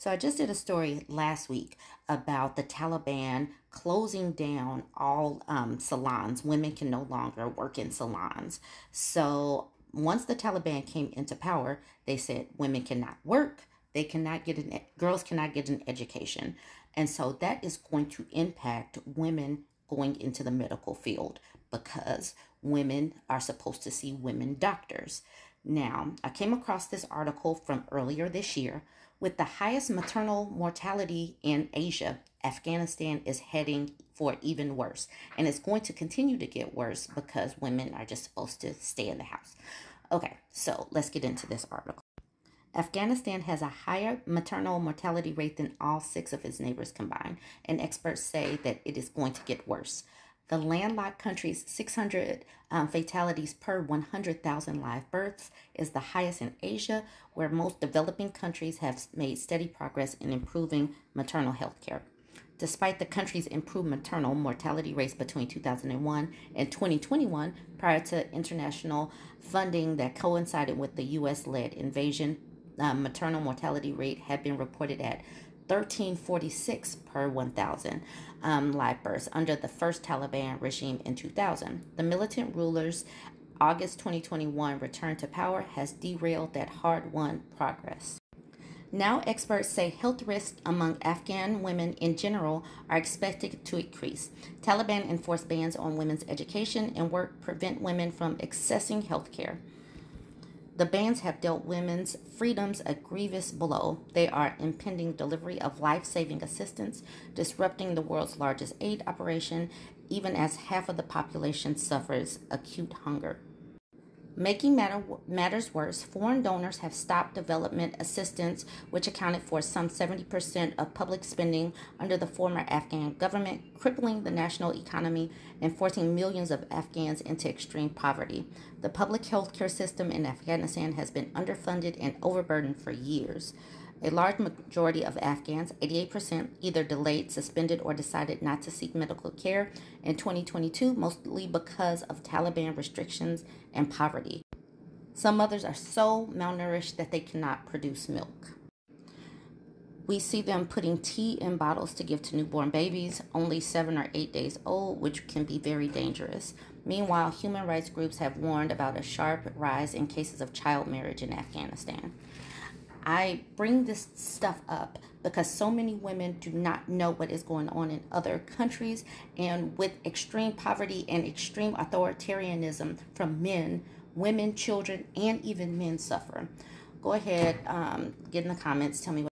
So I just did a story last week about the Taliban closing down all salons. Women can no longer work in salons. So once the Taliban came into power, they said women cannot work. They cannot get girls cannot get an education. And so that is going to impact women going into the medical field because women are supposed to see women doctors. Now, I came across this article from earlier this year. With the highest maternal mortality in Asia, Afghanistan is heading for even worse. And it's going to continue to get worse because women are just supposed to stay in the house. Okay, so let's get into this article. Afghanistan has a higher maternal mortality rate than all 6 of its neighbors combined, and experts say that it is going to get worse. The landlocked country's 600 fatalities per 100,000 live births is the highest in Asia, where most developing countries have made steady progress in improving maternal health care. Despite the country's improved maternal mortality rates between 2001 and 2021, prior to international funding that coincided with the U.S.-led invasion, maternal mortality rate had been reported at 1346 per 1,000 live births under the first Taliban regime in 2000. The militant ruler's August 2021 return to power has derailed that hard-won progress. Now experts say health risks among Afghan women in general are expected to increase. Taliban enforced bans on women's education and work prevent women from accessing health care. The bans have dealt women's freedoms a grievous blow. They are impeding delivery of life-saving assistance, disrupting the world's largest aid operation, even as half of the population suffers acute hunger. Making matters worse, foreign donors have stopped development assistance, which accounted for some 70% of public spending under the former Afghan government, crippling the national economy and forcing millions of Afghans into extreme poverty. The public health care system in Afghanistan has been underfunded and overburdened for years. A large majority of Afghans, 88%, either delayed, suspended, or decided not to seek medical care in 2022, mostly because of Taliban restrictions and poverty. Some mothers are so malnourished that they cannot produce milk. We see them putting tea in bottles to give to newborn babies, only 7 or 8 days old, which can be very dangerous. Meanwhile, human rights groups have warned about a sharp rise in cases of child marriage in Afghanistan. I bring this stuff up because so many women do not know what is going on in other countries, and with extreme poverty and extreme authoritarianism from men, women, children, and even men suffer. Go ahead, get in the comments, tell me what